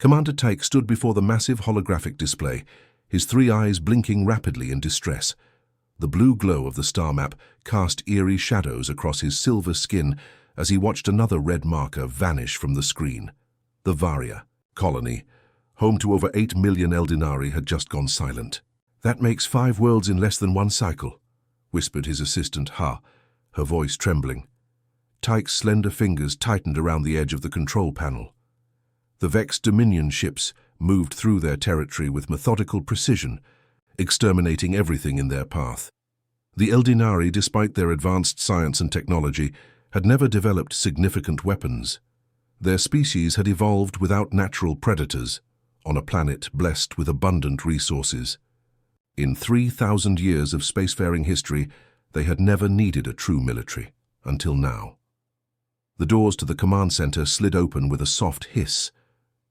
Commander Tyke stood before the massive holographic display, his three eyes blinking rapidly in distress. The blue glow of the star map cast eerie shadows across his silver skin as he watched another red marker vanish from the screen. The Varia colony, home to over 8 million Eldinari, had just gone silent. "That makes 5 worlds in less than one cycle," whispered his assistant, Ha, her voice trembling. Tyke's slender fingers tightened around the edge of the control panel. The Vex Dominion ships moved through their territory with methodical precision, exterminating everything in their path. The Eldinari, despite their advanced science and technology, had never developed significant weapons. Their species had evolved without natural predators, on a planet blessed with abundant resources. In 3,000 years of spacefaring history, they had never needed a true military, until now. The doors to the command center slid open with a soft hiss.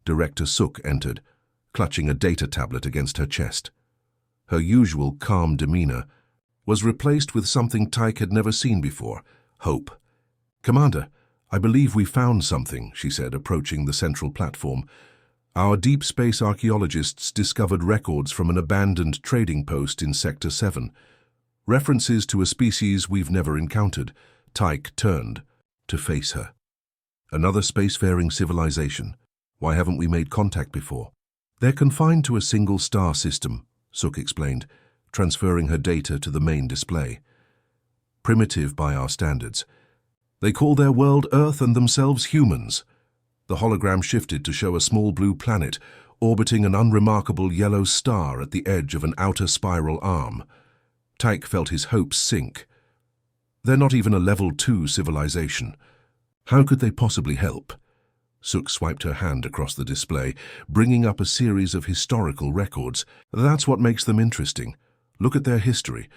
Director Suk entered, clutching a data tablet against her chest. Her usual calm demeanor was replaced with something Tyke had never seen before: hope. "Commander, I believe we found something," she said, approaching the central platform. "Our deep space archaeologists discovered records from an abandoned trading post in Sector 7. References to a species we've never encountered." Tyke turned to face her. "Another spacefaring civilization. Why haven't we made contact before?" "They're confined to a single star system," Suk explained, transferring her data to the main display. "Primitive by our standards. They call their world Earth and themselves humans." The hologram shifted to show a small blue planet orbiting an unremarkable yellow star at the edge of an outer spiral arm. Tyke felt his hopes sink. "They're not even a Level 2 civilization. How could they possibly help?" Suk swiped her hand across the display, bringing up a series of historical records. "That's what makes them interesting. Look at their history."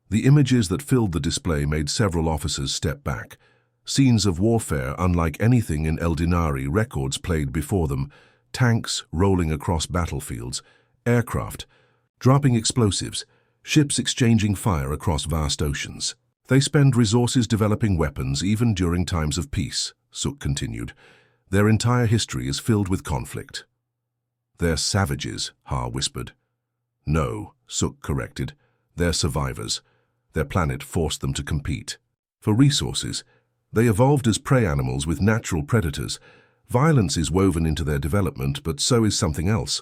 The images that filled the display made several officers step back. Scenes of warfare unlike anything in Eldinari records played before them: tanks rolling across battlefields, aircraft dropping explosives, ships exchanging fire across vast oceans. "They spend resources developing weapons even during times of peace," Suk continued. "Their entire history is filled with conflict." "They're savages," Ha whispered. "No," Suk corrected. "They're survivors. Their planet forced them to compete. For resources, they evolved as prey animals with natural predators. Violence is woven into their development, but so is something else."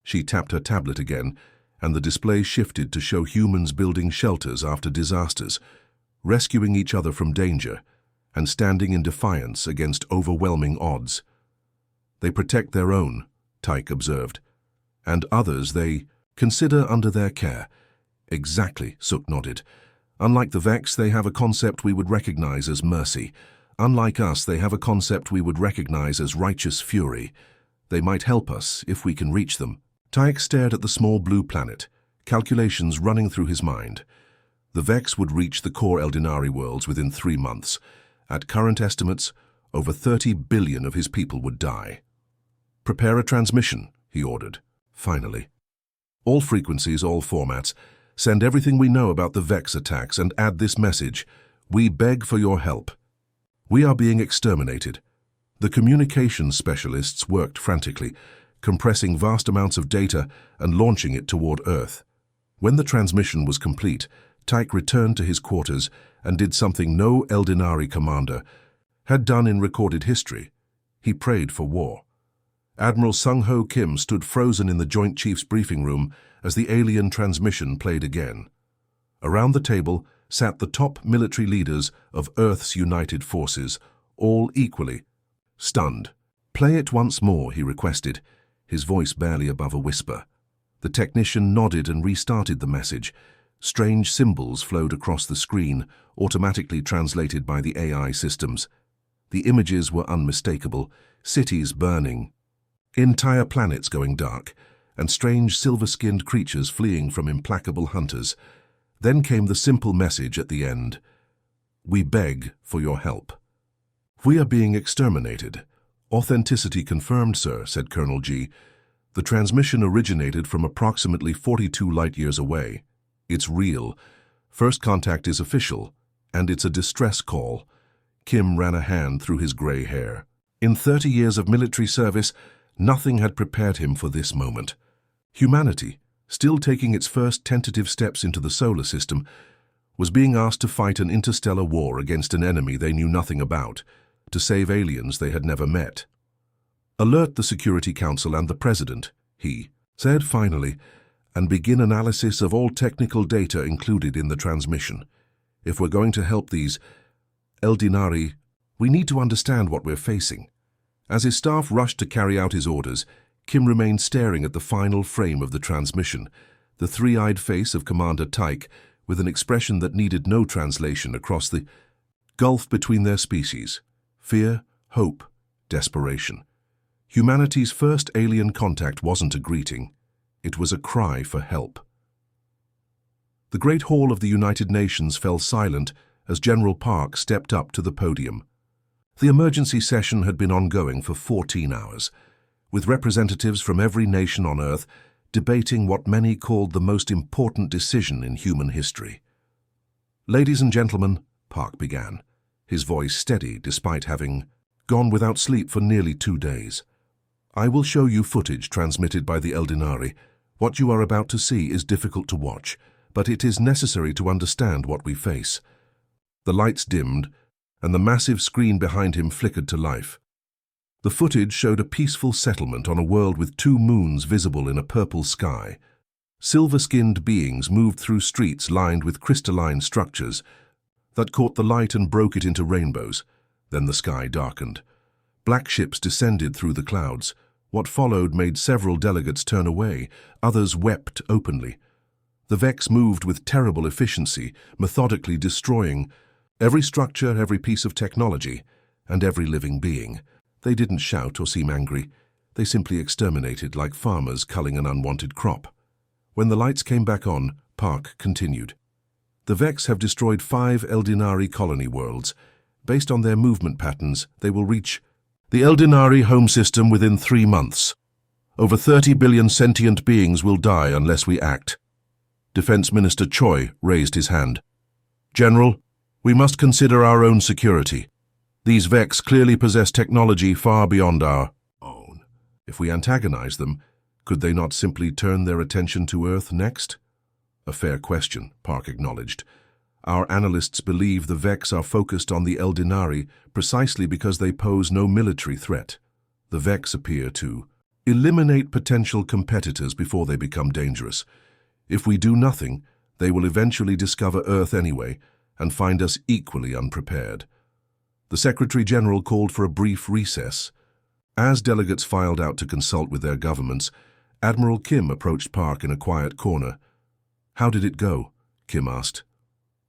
She tapped her tablet again, and the display shifted to show humans building shelters after disasters, rescuing each other from danger, and standing in defiance against overwhelming odds. "They protect their own," Tyke observed, "and others they consider under their care." "Exactly," Suk nodded. "Unlike the Vex, they have a concept we would recognize as mercy. Unlike us, they have a concept we would recognize as righteous fury. They might help us if we can reach them." Tyke stared at the small blue planet, calculations running through his mind. The Vex would reach the core Eldinari worlds within 3 months. At current estimates, over 30 billion of his people would die. "Prepare a transmission," he ordered. "Finally. All frequencies, all formats. Send everything we know about the Vex attacks and add this message: we beg for your help. We are being exterminated." The communications specialists worked frantically, compressing vast amounts of data and launching it toward Earth. When the transmission was complete, Tyke returned to his quarters and did something no Eldinari commander had done in recorded history. He prayed for war. Admiral Sung-Ho Kim stood frozen in the Joint Chiefs briefing room as the alien transmission played again. Around the table sat the top military leaders of Earth's united forces, all equally stunned. "Play it once more," he requested, his voice barely above a whisper. The technician nodded and restarted the message. Strange symbols flowed across the screen, automatically translated by the AI systems. The images were unmistakable: cities burning, entire planets going dark, and strange silver-skinned creatures fleeing from implacable hunters. Then came the simple message at the end: "We beg for your help." "We are being exterminated." "Authenticity confirmed, sir," said Colonel G. "The transmission originated from approximately 42 light-years away. It's real. First contact is official, and it's a distress call." Kim ran a hand through his gray hair. "In 30 years of military service, nothing had prepared him for this moment. Humanity, still taking its first tentative steps into the solar system, was being asked to fight an interstellar war against an enemy they knew nothing about, to save aliens they had never met. "Alert the Security Council and the President," he said finally, "and begin analysis of all technical data included in the transmission. If we're going to help these Eldinari, we need to understand what we're facing." As his staff rushed to carry out his orders, Kim remained staring at the final frame of the transmission, the three-eyed face of Commander Tyke, with an expression that needed no translation across the gulf between their species: fear, hope, desperation. Humanity's first alien contact wasn't a greeting. It was a cry for help. The Great Hall of the United Nations fell silent as General Park stepped up to the podium. The emergency session had been ongoing for 14 hours, with representatives from every nation on Earth debating what many called the most important decision in human history. "Ladies and gentlemen," Park began, his voice steady despite having gone without sleep for nearly 2 days. "I will show you footage transmitted by the Eldinari. What you are about to see is difficult to watch, but it is necessary to understand what we face." The lights dimmed, and the massive screen behind him flickered to life. The footage showed a peaceful settlement on a world with 2 moons visible in a purple sky. Silver-skinned beings moved through streets lined with crystalline structures that caught the light and broke it into rainbows. Then the sky darkened. Black ships descended through the clouds. What followed made several delegates turn away. Others wept openly. The Vex moved with terrible efficiency, methodically destroying every structure, every piece of technology, and every living being. They didn't shout or seem angry. They simply exterminated like farmers culling an unwanted crop. When the lights came back on, Park continued. "The Vex have destroyed 5 Eldinari colony worlds. Based on their movement patterns, they will reach the Eldinari home system within 3 months. Over 30 billion sentient beings will die unless we act." Defense Minister Choi raised his hand. "General, we must consider our own security. These Vex clearly possess technology far beyond our own. If we antagonize them, could they not simply turn their attention to Earth next?" "A fair question," Park acknowledged. "Our analysts believe the Vex are focused on the Eldinari precisely because they pose no military threat. The Vex appear to eliminate potential competitors before they become dangerous. If we do nothing, they will eventually discover Earth anyway and find us equally unprepared." The Secretary-General called for a brief recess. As delegates filed out to consult with their governments, Admiral Kim approached Park in a quiet corner. "How did it go?" Kim asked.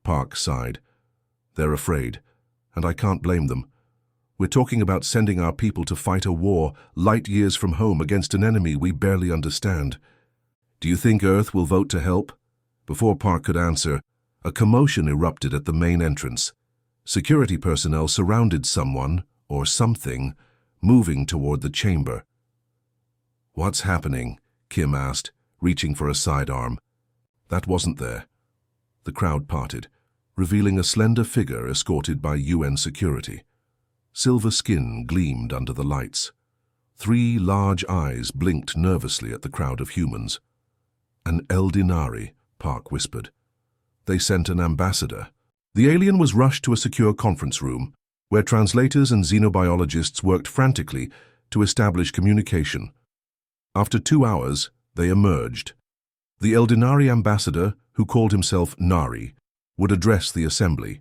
Park sighed. "They're afraid, and I can't blame them. We're talking about sending our people to fight a war light years from home against an enemy we barely understand. Do you think Earth will vote to help?" Before Park could answer, a commotion erupted at the main entrance. Security personnel surrounded someone, or something, moving toward the chamber. "What's happening?" Kim asked, reaching for a sidearm. That wasn't there. The crowd parted, revealing a slender figure escorted by UN security. Silver skin gleamed under the lights. 3 large eyes blinked nervously at the crowd of humans. "An Eldinari," Park whispered. "They sent an ambassador." The alien was rushed to a secure conference room, where translators and xenobiologists worked frantically to establish communication. After 2 hours, they emerged. The Eldinari ambassador, who called himself Nari, would address the assembly.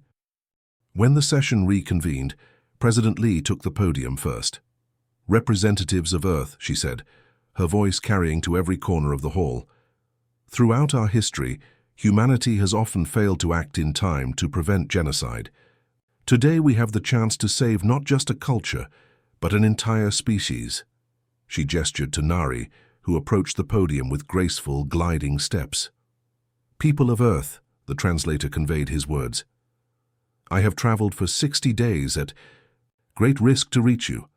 When the session reconvened, President Lee took the podium first. "Representatives of Earth," she said, her voice carrying to every corner of the hall. "Throughout our history, humanity has often failed to act in time to prevent genocide. Today we have the chance to save not just a culture, but an entire species." She gestured to Nari, who approached the podium with graceful, gliding steps. "People of Earth," the translator conveyed his words. "I have traveled for 60 days at great risk to reach you.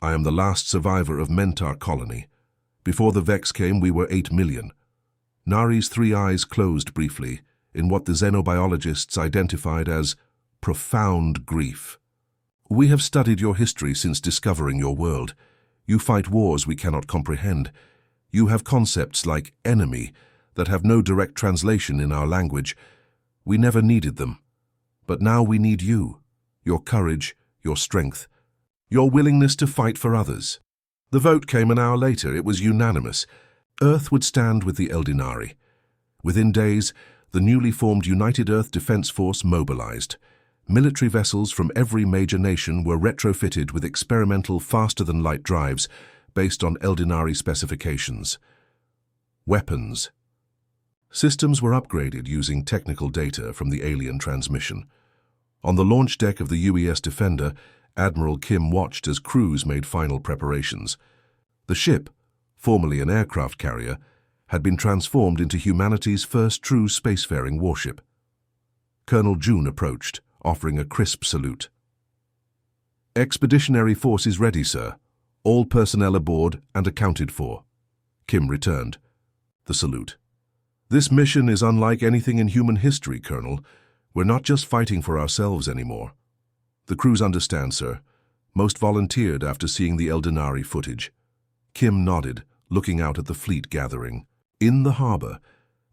I am the last survivor of Mentar colony. Before the Vex came, we were 8 million. Nari's 3 eyes closed briefly in what the xenobiologists identified as profound grief. "We have studied your history since discovering your world. You fight wars we cannot comprehend. You have concepts like enemy that have no direct translation in our language. We never needed them. But now we need you, your courage, your strength, your willingness to fight for others. The vote came an hour later. It was unanimous. Earth would stand with the Eldinari. Within days, the newly formed United Earth Defense Force mobilized. Military vessels from every major nation were retrofitted with experimental faster-than-light drives based on Eldinari specifications. Weapons. Systems were upgraded using technical data from the alien transmission. On the launch deck of the UES Defender, Admiral Kim watched as crews made final preparations. The ship, formerly an aircraft carrier, had been transformed into humanity's first true spacefaring warship. Colonel June approached, offering a crisp salute. "Expeditionary force is ready, sir. All personnel aboard and accounted for." Kim returned. The salute. "This mission is unlike anything in human history, Colonel. We're not just fighting for ourselves anymore." "The crews understand, sir. Most volunteered after seeing the Eldinari footage." Kim nodded, looking out at the fleet gathering. In the harbor,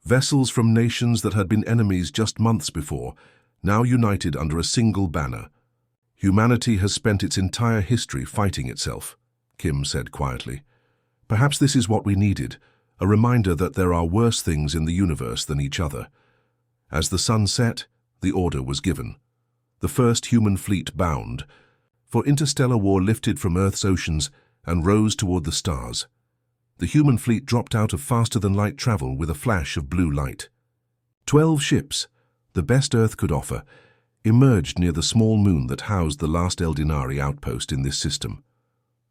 vessels from nations that had been enemies just months before, now united under a single banner. "Humanity has spent its entire history fighting itself," Kim said quietly. "Perhaps this is what we needed, a reminder that there are worse things in the universe than each other." As the sun set, the order was given. The first human fleet bound, for interstellar war lifted from Earth's oceans and rose toward the stars. The human fleet dropped out of faster-than-light travel with a flash of blue light. 12 ships, the best Earth could offer, emerged near the small moon that housed the last Eldinari outpost in this system.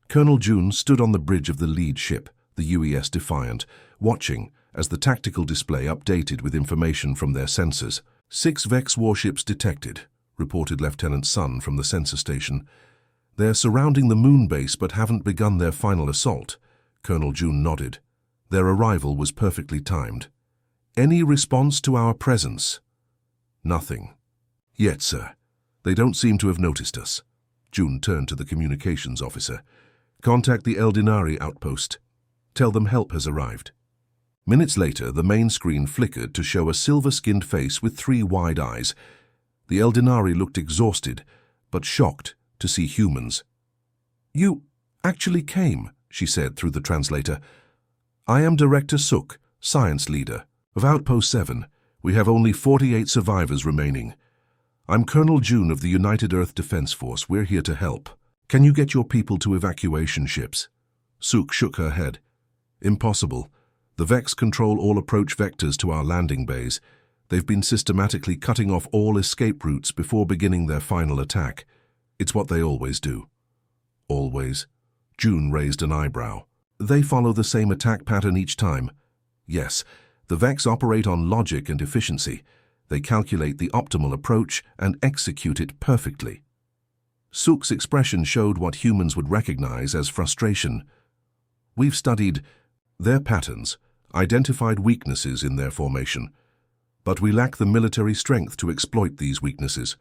Colonel June stood on the bridge of the lead ship, the UES Defiant, watching as the tactical display updated with information from their sensors. 6 Vex warships detected, reported Lieutenant Sun from the sensor station. "They're surrounding the moon base but haven't begun their final assault." Colonel June nodded. Their arrival was perfectly timed. "Any response to our presence?" "Nothing. Yet, sir. They don't seem to have noticed us." June turned to the communications officer. "Contact the Eldinari outpost. Tell them help has arrived." Minutes later, the main screen flickered to show a silver-skinned face with 3 wide eyes. The Eldinari looked exhausted, but shocked to see humans. "You actually came," she said through the translator. "I am Director Suk, Science Leader. Of Outpost 7, we have only 48 survivors remaining. I'm Colonel June of the United Earth Defense Force. We're here to help. Can you get your people to evacuation ships?" Suk shook her head. "Impossible. The Vex control all approach vectors to our landing bays. They've been systematically cutting off all escape routes before beginning their final attack. It's what they always do." "Always?" June raised an eyebrow. "They follow the same attack pattern each time." "Yes, the Vex operate on logic and efficiency. They calculate the optimal approach and execute it perfectly." Suk's expression showed what humans would recognize as frustration. "We've studied their patterns, identified weaknesses in their formation, but we lack the military strength to exploit these weaknesses."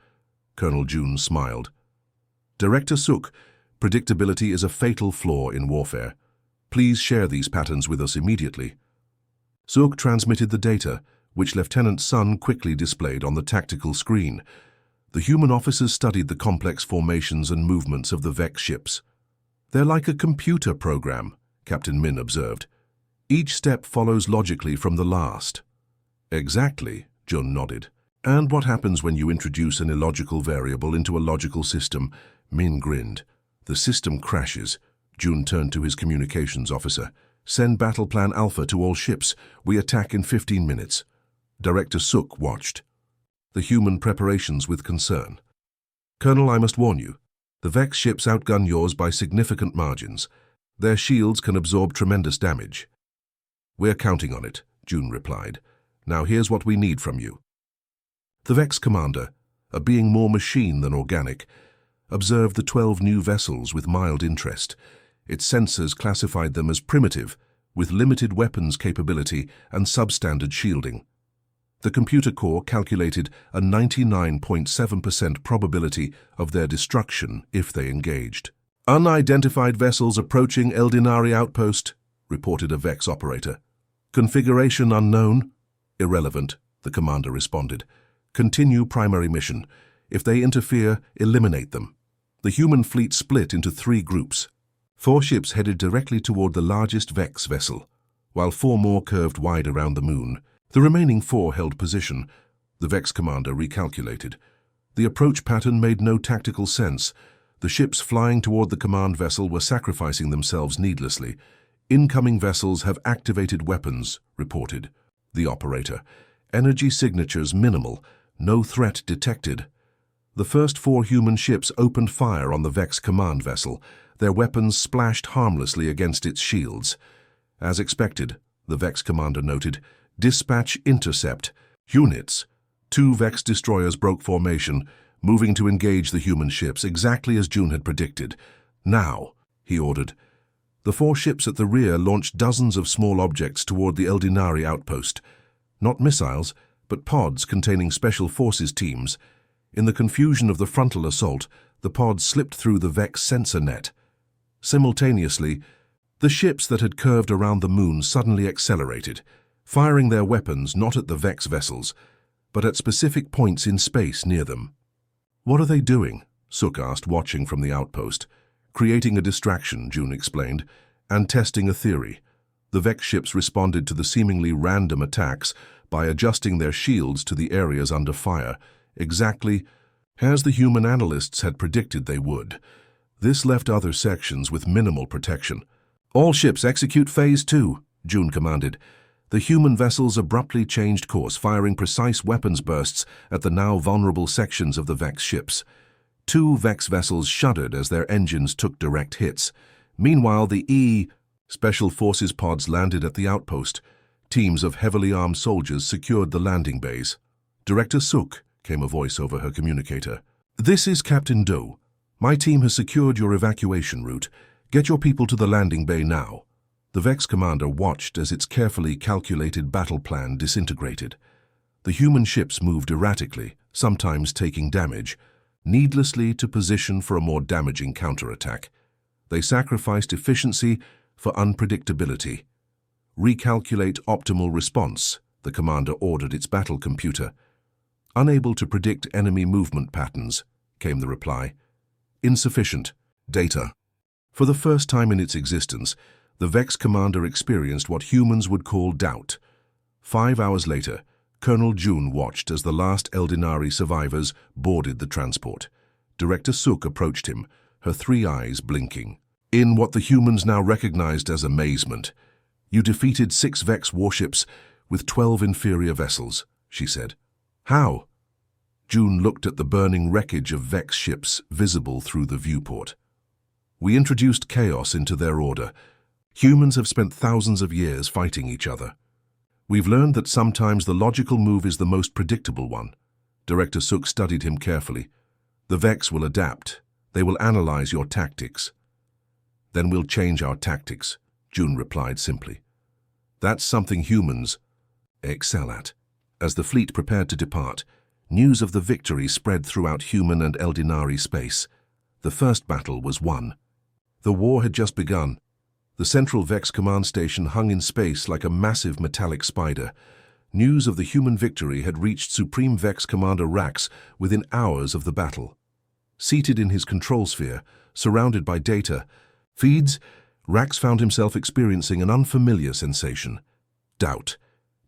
Colonel June smiled. "Director Suk, predictability is a fatal flaw in warfare. Please share these patterns with us immediately." Suk transmitted the data, which Lieutenant Sun quickly displayed on the tactical screen. The human officers studied the complex formations and movements of the Vex ships. "They're like a computer program," Captain Min observed. "Each step follows logically from the last." "Exactly," Jun nodded. "And what happens when you introduce an illogical variable into a logical system?" Min grinned. "The system crashes." Jun turned to his communications officer. "Send Battle Plan Alpha to all ships. We attack in 15 minutes. Director Suk watched the human preparations with concern. "Colonel, I must warn you. The Vex ships outgun yours by significant margins. Their shields can absorb tremendous damage." "We're counting on it," June replied. "Now here's what we need from you." The Vex commander, a being more machine than organic, observed the 12 new vessels with mild interest. Its sensors classified them as primitive, with limited weapons capability and substandard shielding. The computer core calculated a 99.7% probability of their destruction if they engaged. "Unidentified vessels approaching Eldinari outpost," reported a Vex operator. "Configuration unknown." "Irrelevant," the commander responded. "Continue primary mission. If they interfere, eliminate them." The human fleet split into 3 groups. 4 ships headed directly toward the largest Vex vessel, while 4 more curved wide around the moon. The remaining 4 held position. The Vex commander recalculated. The approach pattern made no tactical sense. The ships flying toward the command vessel were sacrificing themselves needlessly. "Incoming vessels have activated weapons," reported the operator. "Energy signatures minimal. No threat detected." The first 4 human ships opened fire on the Vex command vessel. Their weapons splashed harmlessly against its shields. As expected, the Vex commander noted, "Dispatch intercept. Units." 2 Vex destroyers broke formation, moving to engage the human ships exactly as June had predicted. "Now," he ordered. The 4 ships at the rear launched dozens of small objects toward the Eldinari outpost. Not missiles, but pods containing special forces teams. In the confusion of the frontal assault, the pods slipped through the Vex sensor net. Simultaneously, the ships that had curved around the moon suddenly accelerated, firing their weapons not at the Vex vessels, but at specific points in space near them. "What are they doing?" Suk asked, watching from the outpost. "Creating a distraction," June explained, "and testing a theory." The Vex ships responded to the seemingly random attacks by adjusting their shields to the areas under fire, exactly as the human analysts had predicted they would. This left other sections with minimal protection. "All ships execute Phase 2, June commanded. The human vessels abruptly changed course, firing precise weapons bursts at the now vulnerable sections of the Vex ships. 2 Vex vessels shuddered as their engines took direct hits. Meanwhile, the Special Forces pods landed at the outpost. Teams of heavily armed soldiers secured the landing bays. "Director Suk," came a voice over her communicator. "This is Captain Do. My team has secured your evacuation route. Get your people to the landing bay now." The Vex commander watched as its carefully calculated battle plan disintegrated. The human ships moved erratically, sometimes taking damage, needlessly to position for a more damaging counterattack. They sacrificed efficiency for unpredictability. "Recalculate optimal response," the commander ordered its battle computer. "Unable to predict enemy movement patterns," came the reply. "Insufficient data." For the first time in its existence, the Vex commander experienced what humans would call doubt. 5 hours later, Colonel June watched as the last Eldinari survivors boarded the transport. Director Suk approached him, her 3 eyes blinking. In what the humans now recognized as amazement, "You defeated 6 Vex warships with 12 inferior vessels," she said. "How?" June looked at the burning wreckage of Vex ships visible through the viewport. "We introduced chaos into their order. Humans have spent thousands of years fighting each other. We've learned that sometimes the logical move is the most predictable one." Director Suk studied him carefully. "The Vex will adapt. They will analyze your tactics." "Then we'll change our tactics," June replied simply. "That's something humans excel at." As the fleet prepared to depart, news of the victory spread throughout human and Eldinari space. The first battle was won. The war had just begun. The central Vex command station hung in space like a massive metallic spider. News of the human victory had reached Supreme Vex Commander Rax within hours of the battle. Seated in his control sphere, surrounded by data feeds, Rax found himself experiencing an unfamiliar sensation. Doubt.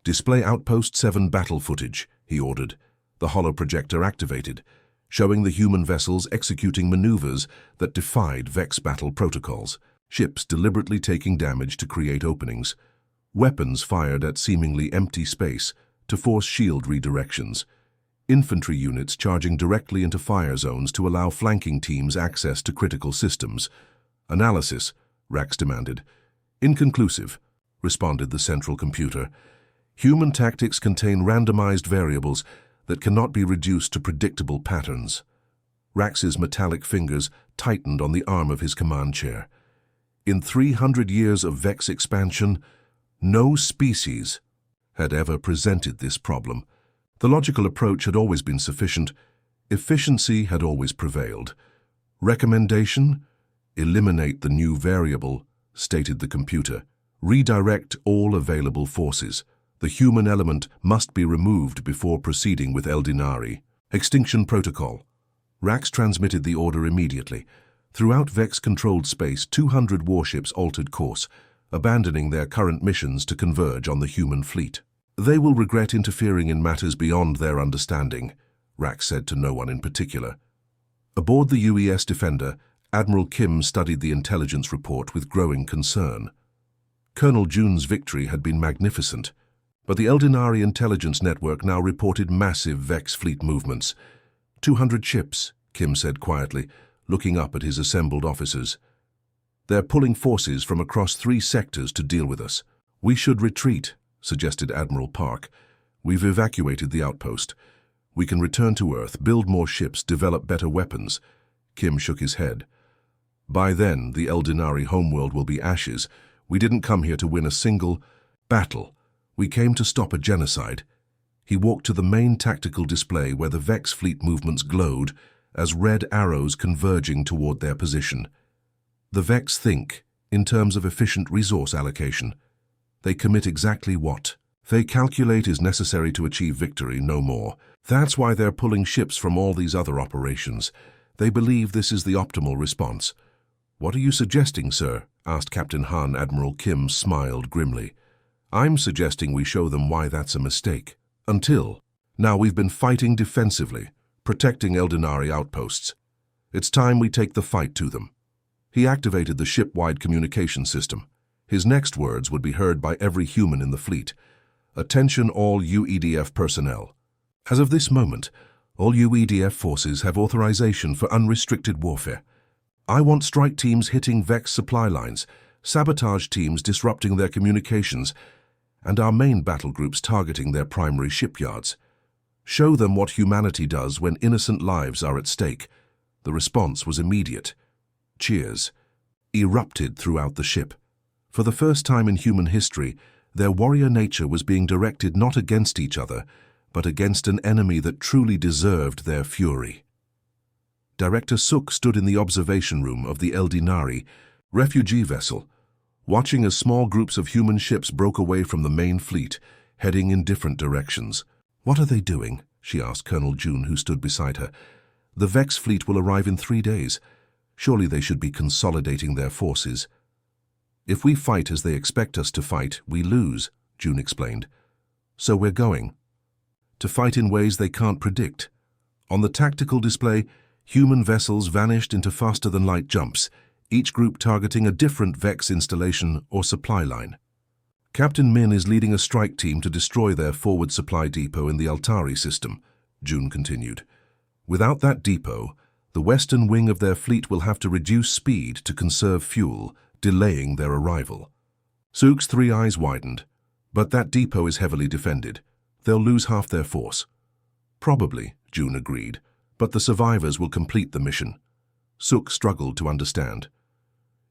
"Display Outpost 7 battle footage," he ordered. The holoprojector activated, showing the human vessels executing maneuvers that defied Vex battle protocols. Ships deliberately taking damage to create openings. Weapons fired at seemingly empty space to force shield redirections. Infantry units charging directly into fire zones to allow flanking teams access to critical systems. "Analysis," Rax demanded. "Inconclusive," responded the central computer. "Human tactics contain randomized variables that cannot be reduced to predictable patterns." Rax's metallic fingers tightened on the arm of his command chair. In 300 years of Vex expansion, no species had ever presented this problem. The logical approach had always been sufficient. Efficiency had always prevailed. Recommendation? Eliminate the new variable, stated the computer. Redirect all available forces. The human element must be removed before proceeding with Eldinari. Extinction protocol. Rax transmitted the order immediately. Throughout Vex-controlled space, 200 warships altered course, abandoning their current missions to converge on the human fleet. They will regret interfering in matters beyond their understanding, Rax said to no one in particular. Aboard the UES Defender, Admiral Kim studied the intelligence report with growing concern. Colonel June's victory had been magnificent, but the Eldinari intelligence network now reported massive Vex fleet movements. 200 ships, Kim said quietly, looking up at his assembled officers. They're pulling forces from across 3 sectors to deal with us. We should retreat, suggested Admiral Park. We've evacuated the outpost. We can return to Earth, build more ships, develop better weapons. Kim shook his head. By then, the Eldinari homeworld will be ashes. We didn't come here to win a single battle. We came to stop a genocide. He walked to the main tactical display where the Vex fleet movements glowed as red arrows converging toward their position. The Vex think in terms of efficient resource allocation. They commit exactly what they calculate is necessary to achieve victory, no more. That's why they're pulling ships from all these other operations. They believe this is the optimal response. What are you suggesting, sir? Asked Captain Han. Admiral Kim smiled grimly. I'm suggesting we show them why that's a mistake. Now we've been fighting defensively, protecting Eldinari outposts. It's time we take the fight to them. He activated the ship-wide communication system. His next words would be heard by every human in the fleet. Attention all UEDF personnel. As of this moment, all UEDF forces have authorization for unrestricted warfare. I want strike teams hitting Vex supply lines, sabotage teams disrupting their communications, and our main battle groups targeting their primary shipyards. Show them what humanity does when innocent lives are at stake. The response was immediate. Cheers erupted throughout the ship. For the first time in human history, their warrior nature was being directed not against each other, but against an enemy that truly deserved their fury. Director Suk stood in the observation room of the Eldinari refugee vessel, watching as small groups of human ships broke away from the main fleet, heading in different directions. What are they doing? She asked Colonel June, who stood beside her. The Vex fleet will arrive in 3 days. Surely they should be consolidating their forces. If we fight as they expect us to fight, we lose, June explained. So we're going to fight in ways they can't predict. On the tactical display, human vessels vanished into faster-than-light jumps, each group targeting a different Vex installation or supply line. Captain Min is leading a strike team to destroy their forward supply depot in the Altari system, June continued. Without that depot, the western wing of their fleet will have to reduce speed to conserve fuel, delaying their arrival. Suk's 3 eyes widened. But that depot is heavily defended. They'll lose half their force. Probably, June agreed, but the survivors will complete the mission. Suk struggled to understand.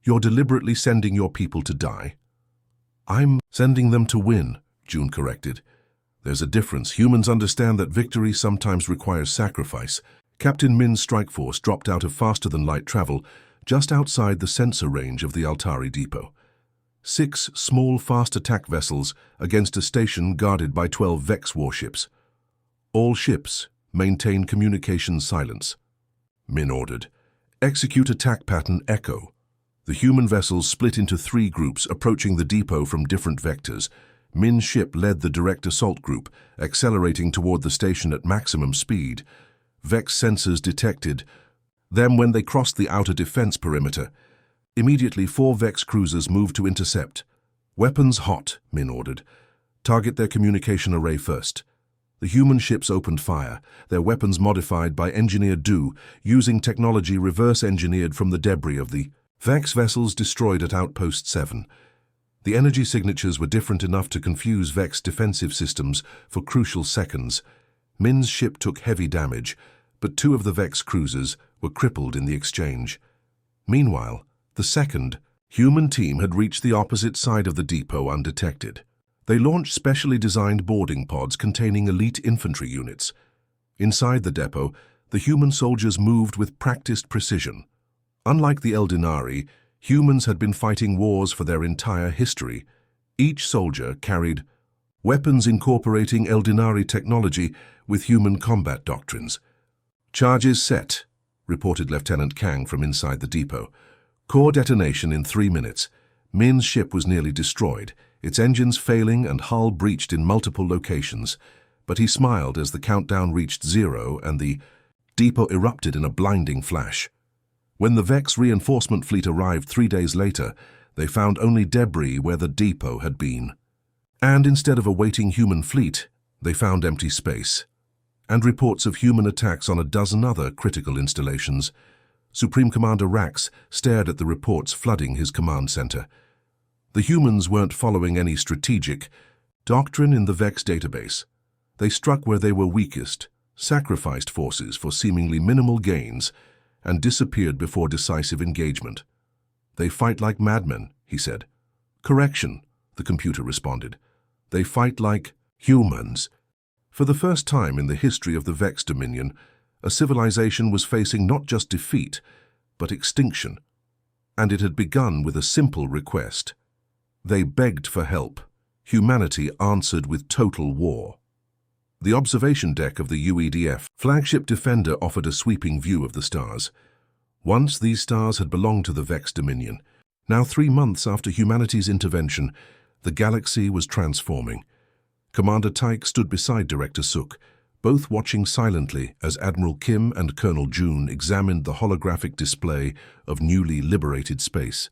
You're deliberately sending your people to die? I'm sending them to win, June corrected. There's a difference. Humans understand that victory sometimes requires sacrifice. Captain Min's strike force dropped out of faster-than-light travel just outside the sensor range of the Altari depot. 6 small fast attack vessels against a station guarded by 12 Vex warships. All ships maintain communication silence. Min ordered. Execute attack pattern Echo. The human vessels split into 3 groups approaching the depot from different vectors. Min's ship led the direct assault group, accelerating toward the station at maximum speed. Vex sensors detected them when they crossed the outer defense perimeter. Immediately, 4 Vex cruisers moved to intercept. Weapons hot, Min ordered. Target their communication array first. The human ships opened fire, their weapons modified by Engineer Du, using technology reverse-engineered from the debris of the Vex vessels destroyed at Outpost 7. The energy signatures were different enough to confuse Vex defensive systems for crucial seconds. Min's ship took heavy damage, but 2 of the Vex cruisers were crippled in the exchange. Meanwhile, the second human team had reached the opposite side of the depot undetected. They launched specially designed boarding pods containing elite infantry units. Inside the depot, the human soldiers moved with practiced precision. Unlike the Eldinari, humans had been fighting wars for their entire history. Each soldier carried weapons incorporating Eldinari technology with human combat doctrines. "Charges set," reported Lieutenant Kang from inside the depot. "Core detonation in 3 minutes. Min's ship was nearly destroyed, its engines failing and hull breached in multiple locations. But he smiled as the countdown reached 0 and the depot erupted in a blinding flash. When the Vex reinforcement fleet arrived 3 days later, they found only debris where the depot had been. And instead of a waiting human fleet, they found empty space. And reports of human attacks on a dozen other critical installations. Supreme Commander Rax stared at the reports flooding his command center. The humans weren't following any strategic doctrine in the Vex database. They struck where they were weakest, sacrificed forces for seemingly minimal gains, and disappeared before decisive engagement. "They fight like madmen," he said. "Correction," the computer responded. "They fight like humans." For the first time in the history of the Vex Dominion, a civilization was facing not just defeat, but extinction. And it had begun with a simple request. They begged for help. Humanity answered with total war. The observation deck of the UEDF flagship Defender offered a sweeping view of the stars. Once these stars had belonged to the Vex Dominion. Now 3 months after humanity's intervention, the galaxy was transforming. Commander Tyke stood beside Director Suk, both watching silently as Admiral Kim and Colonel June examined the holographic display of newly liberated space.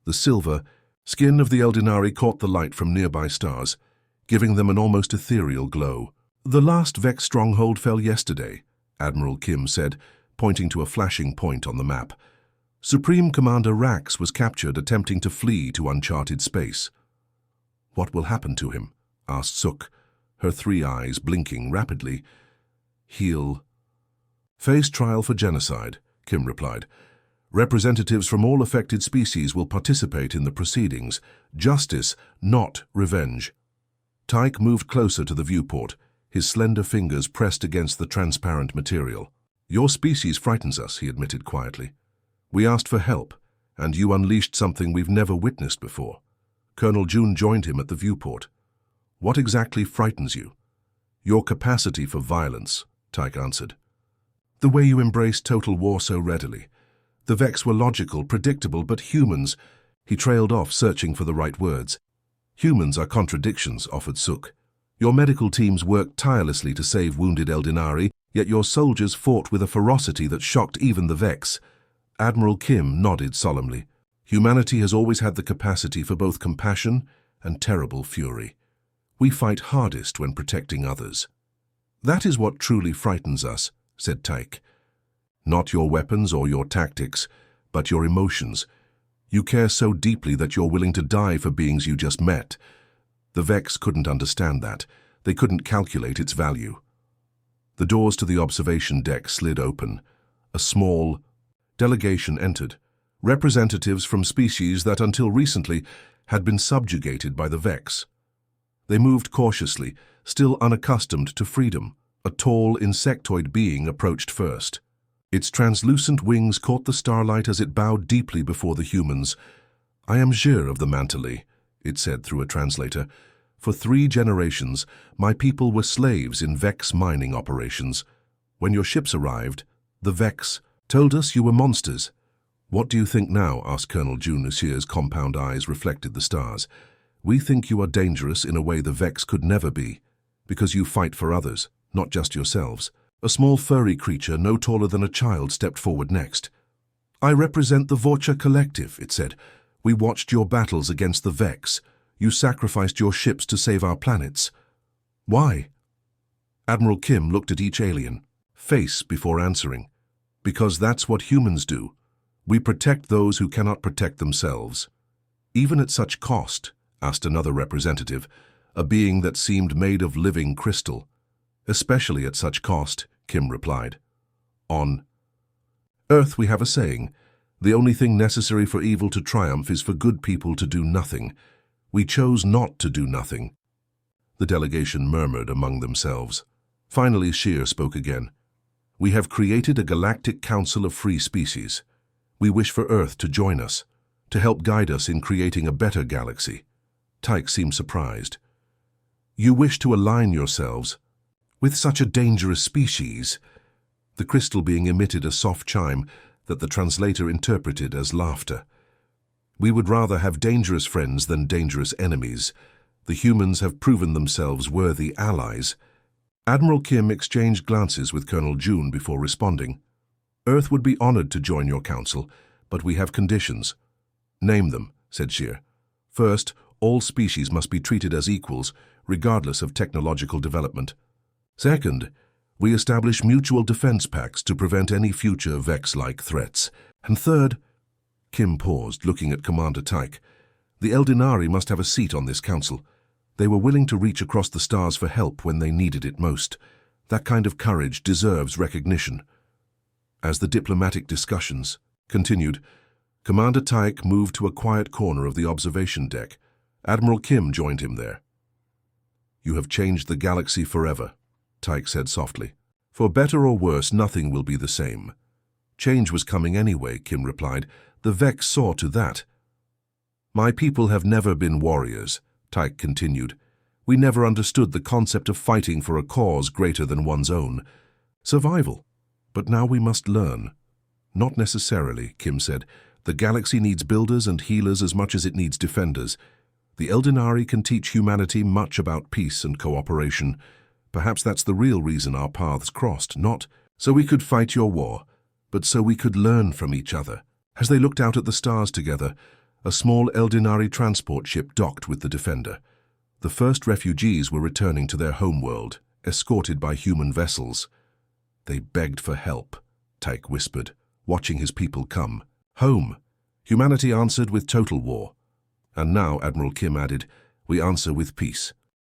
The silver skin of the Eldinari caught the light from nearby stars, giving them an almost ethereal glow. "The last Vex stronghold fell yesterday," Admiral Kim said, pointing to a flashing point on the map. "Supreme Commander Rax was captured attempting to flee to uncharted space." "What will happen to him?" asked Suk, her 3 eyes blinking rapidly. "He'll face trial for genocide," Kim replied. "Representatives from all affected species will participate in the proceedings. Justice, not revenge." Tyke moved closer to the viewport, his slender fingers pressed against the transparent material. "Your species frightens us," he admitted quietly. "We asked for help, and you unleashed something we've never witnessed before." Colonel June joined him at the viewport. "What exactly frightens you?" "Your capacity for violence," Tyke answered. "The way you embrace total war so readily. The Vex were logical, predictable, but humans—" He trailed off, searching for the right words. "Humans are contradictions," offered Suk. "Your medical teams worked tirelessly to save wounded Eldinari, yet your soldiers fought with a ferocity that shocked even the Vex." Admiral Kim nodded solemnly. "Humanity has always had the capacity for both compassion and terrible fury. We fight hardest when protecting others." "That is what truly frightens us," said Tyke. "Not your weapons or your tactics, but your emotions. You care so deeply that you're willing to die for beings you just met." The Vex couldn't understand that. They couldn't calculate its value. The doors to the observation deck slid open. A small delegation entered. Representatives from species that until recently had been subjugated by the Vex. They moved cautiously, still unaccustomed to freedom. A tall, insectoid being approached first. Its translucent wings caught the starlight as it bowed deeply before the humans. "I am Jir of the Mantelly," it said through a translator. "For 3 generations, my people were slaves in Vex mining operations. When your ships arrived, the Vex told us you were monsters." "What do you think now?" asked Colonel June as Shir's compound eyes reflected the stars. "We think you are dangerous in a way the Vex could never be, because you fight for others, not just yourselves." A small furry creature no taller than a child stepped forward next. "I represent the Vorcha Collective," it said. "We watched your battles against the Vex. You sacrificed your ships to save our planets. Why?" Admiral Kim looked at each alien, face before answering. "Because that's what humans do. We protect those who cannot protect themselves." "Even at such cost?" asked another representative, a being that seemed made of living crystal. "Especially at such cost," Kim replied. "On Earth we have a saying, the only thing necessary for evil to triumph is for good people to do nothing. We chose not to do nothing." The delegation murmured among themselves. Finally, Shir spoke again. "We have created a galactic council of free species. We wish for Earth to join us, to help guide us in creating a better galaxy. Tyke seemed surprised. You wish to align yourselves with such a dangerous species? The crystal being emitted a soft chime that the translator interpreted as laughter. We would rather have dangerous friends than dangerous enemies. The humans have proven themselves worthy allies. Admiral Kim exchanged glances with Colonel June before responding. Earth would be honored to join your council, but we have conditions. Name them, said Shear. First, all species must be treated as equals, regardless of technological development. Second, we establish mutual defense pacts to prevent any future Vex-like threats. And third, Kim paused, looking at Commander Tyke. The Eldinari must have a seat on this council. They were willing to reach across the stars for help when they needed it most. That kind of courage deserves recognition. As the diplomatic discussions continued, Commander Tyke moved to a quiet corner of the observation deck. Admiral Kim joined him there. You have changed the galaxy forever, Tyke said softly. For better or worse, nothing will be the same. Change was coming anyway, Kim replied. The Vex saw to that. My people have never been warriors, Tyke continued. We never understood the concept of fighting for a cause greater than one's own. Survival. But now we must learn. Not necessarily, Kim said. The galaxy needs builders and healers as much as it needs defenders. The Eldinari can teach humanity much about peace and cooperation. Perhaps that's the real reason our paths crossed, not so we could fight your war, but so we could learn from each other. As they looked out at the stars together, a small Eldinari transport ship docked with the Defender. The first refugees were returning to their homeworld, escorted by human vessels. They begged for help, Tyke whispered, watching his people come. Home. Humanity answered with total war. And now, Admiral Kim added, we answer with peace.